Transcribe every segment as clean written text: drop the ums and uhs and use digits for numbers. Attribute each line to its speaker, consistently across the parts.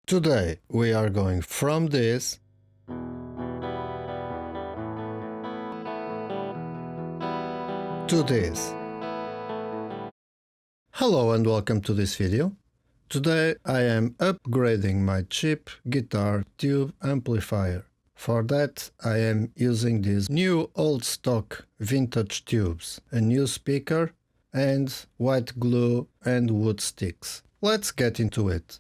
Speaker 1: Today we are going from this to this. Hello and welcome to this video. Today I am upgrading my cheap guitar tube amplifier. For that I am using these new old stock vintage tubes, a new speaker and white glue and wood sticks. Let's get into it.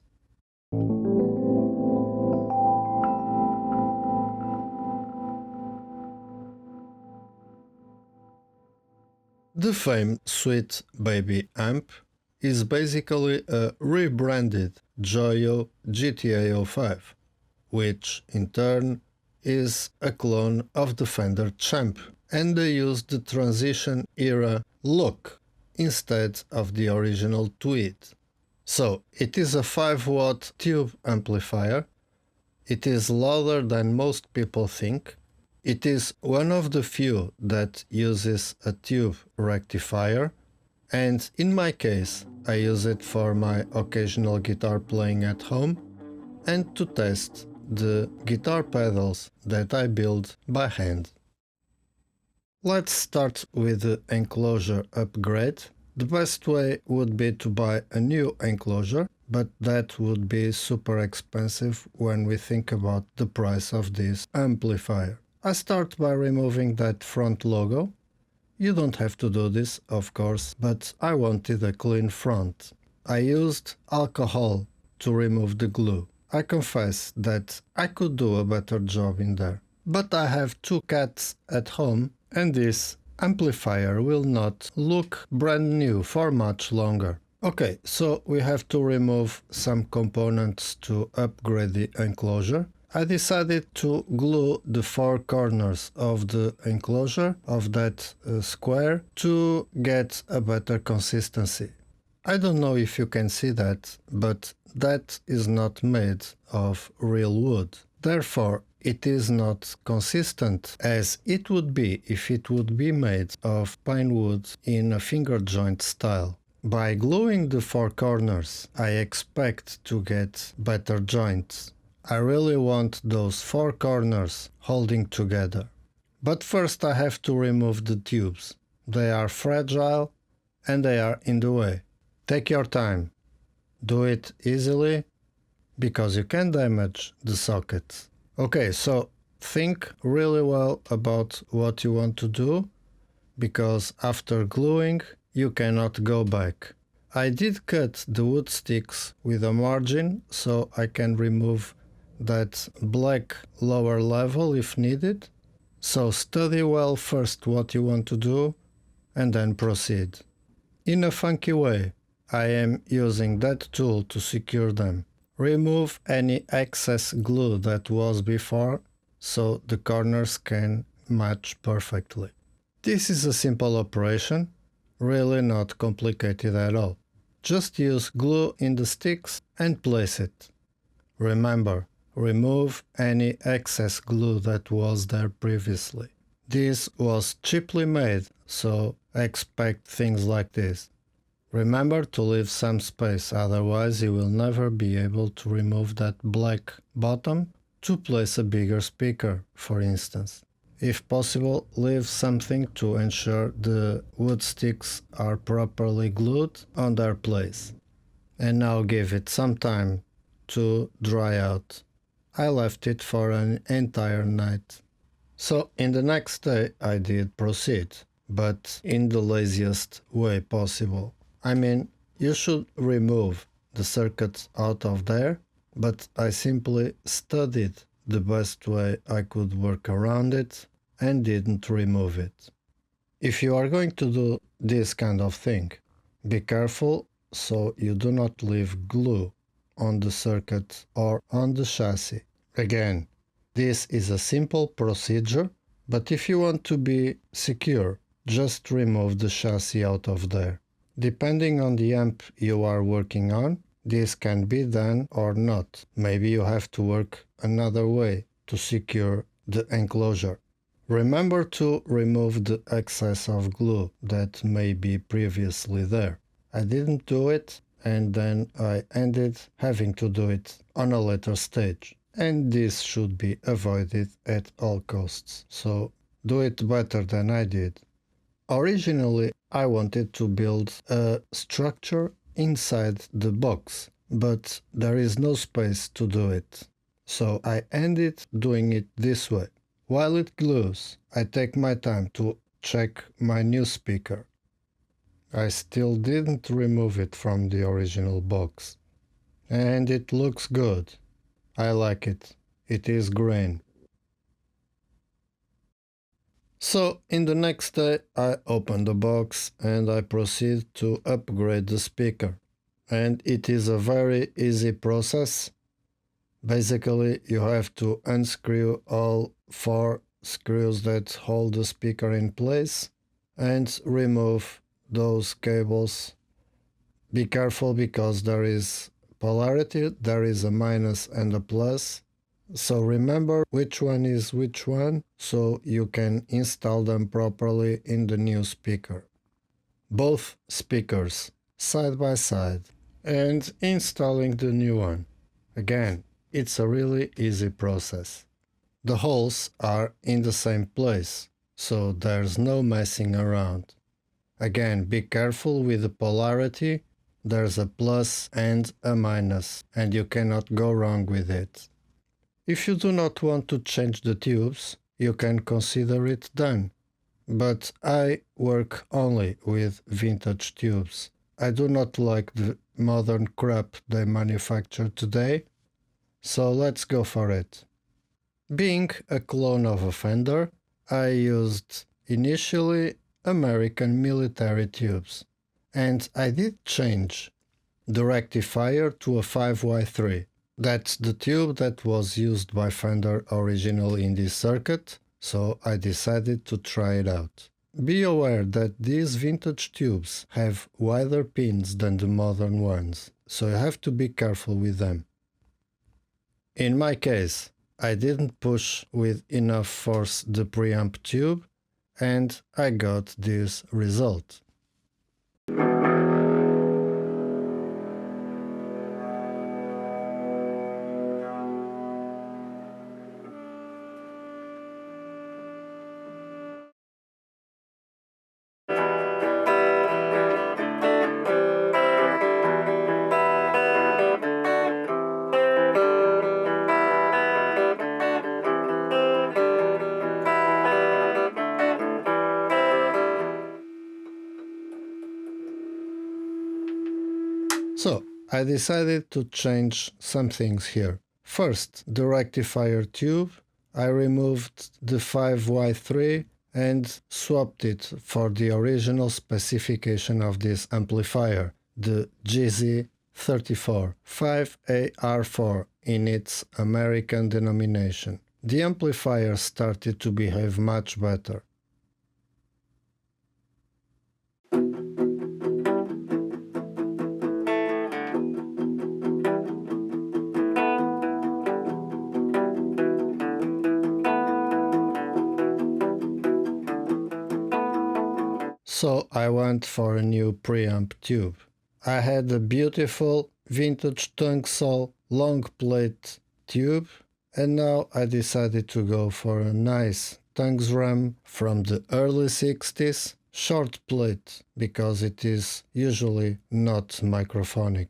Speaker 1: The famed Sweet Baby amp is basically a rebranded Joyo GTA05, which in turn is a clone of the Fender Champ, and they used the transition era look instead of the original tweed. So it is a 5-watt tube amplifier. It is louder than most people think. It is one of the few that uses a tube rectifier, and in my case I use it for my occasional guitar playing at home and to test the guitar pedals that I build by hand. Let's start with the Enclosure Upgrade. The best way would be to buy a new enclosure, but that would be super expensive when we think about the price of this amplifier. I start by removing that front logo. You don't have to do this, of course, but I wanted a clean front. I used alcohol to remove the glue. I confess that I could do a better job in there. But I have 2 cats at home, and this amplifier will not look brand new for much longer. Okay, so we have to remove some components to upgrade the enclosure. I decided to glue the 4 corners of the enclosure of that square to get a better consistency. I don't know if you can see that, but that is not made of real wood. Therefore, it is not consistent as it would be if it would be made of pine wood in a finger joint style. By gluing the 4 corners, I expect to get better joints. I really want those 4 corners holding together. But first I have to remove the tubes. They are fragile and they are in the way. Take your time. Do it easily because you can damage the sockets. Okay, so think really well about what you want to do, because after gluing you cannot go back. I did cut the wood sticks with a margin so I can remove that black lower level if needed. So study well first what you want to do and then proceed. In a funky way, I am using that tool to secure them. Remove any excess glue that was before so the corners can match perfectly. This is a simple operation, really not complicated at all. Just use glue in the sticks and place it. Remember, remove any excess glue that was there previously. This was cheaply made, so expect things like this. Remember to leave some space, otherwise you will never be able to remove that black bottom to place a bigger speaker, for instance. If possible, leave something to ensure the wood sticks are properly glued on their place. And now give it some time to dry out. I left it for an entire night. So in the next day I did proceed, but in the laziest way possible. I mean, you should remove the circuits out of there, but I simply studied the best way I could work around it and didn't remove it. If you are going to do this kind of thing, be careful so you do not leave glue on the circuit or on the chassis. Again, this is a simple procedure, but if you want to be secure, just remove the chassis out of there. Depending on the amp you are working on, this can be done or not. Maybe you have to work another way to secure the enclosure. Remember to remove the excess of glue that may be previously there. I didn't do it, and then I ended having to do it on a later stage. And this should be avoided at all costs, so do it better than I did. Originally, I wanted to build a structure inside the box, but there is no space to do it. So I ended doing it this way. While it glues, I take my time to check my new speaker. I still didn't remove it from the original box. And it looks good. I like it. It is green. So in the next day I open the box and I proceed to upgrade the speaker. And it is a very easy process. Basically you have to unscrew all 4 screws that hold the speaker in place and remove those cables. Be careful because there is polarity, there is a minus and a plus. So remember which one is which one so you can install them properly in the new speaker. Both speakers side by side and installing the new one. Again, it's a really easy process. The holes are in the same place, so there's no messing around. Again, be careful with the polarity. There's a plus and a minus, and you cannot go wrong with it. If you do not want to change the tubes, you can consider it done. But I work only with vintage tubes. I do not like the modern crap they manufacture today, so let's go for it. Being a clone of a Fender, I used initially American military tubes, and I did change the rectifier to a 5Y3. That's the tube that was used by Fender originally in this circuit, so I decided to try it out. Be aware that these vintage tubes have wider pins than the modern ones, so you have to be careful with them. In my case, I didn't push with enough force the preamp tube, and I got this result. So, I decided to change some things here. First, the rectifier tube. I removed the 5Y3 and swapped it for the original specification of this amplifier, the GZ34, 5AR4 in its American denomination. The amplifier started to behave much better. So I went for a new preamp tube. I had a beautiful vintage Tung-Sol long plate tube, and now I decided to go for a nice Tungsram from the early 60s short plate because it is usually not microphonic.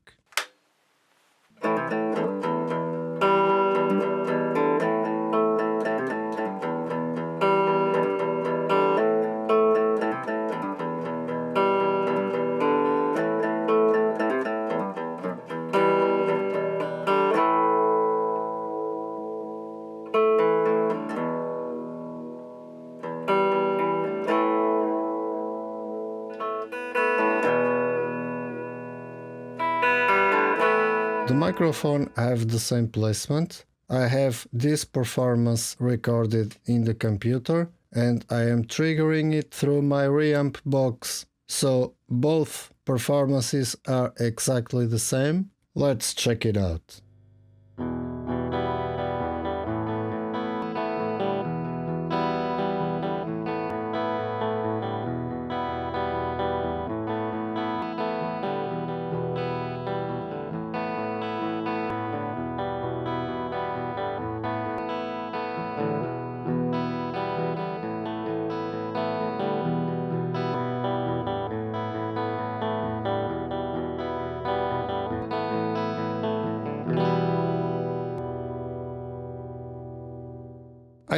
Speaker 1: The microphone have the same placement. I have this performance recorded in the computer and I am triggering it through my reamp box. So both performances are exactly the same. Let's check it out.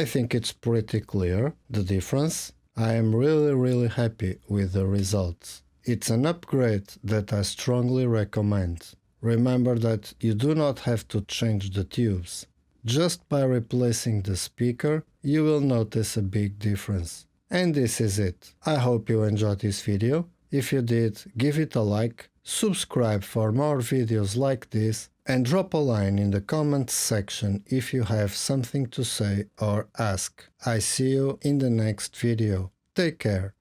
Speaker 1: I think it's pretty clear, the difference. I am really happy with the results. It's an upgrade that I strongly recommend. Remember that you do not have to change the tubes. Just by replacing the speaker, you will notice a big difference. And this is it. I hope you enjoyed this video. If you did, give it a like, subscribe for more videos like this, and drop a line in the comments section if you have something to say or ask. I see you in the next video. Take care.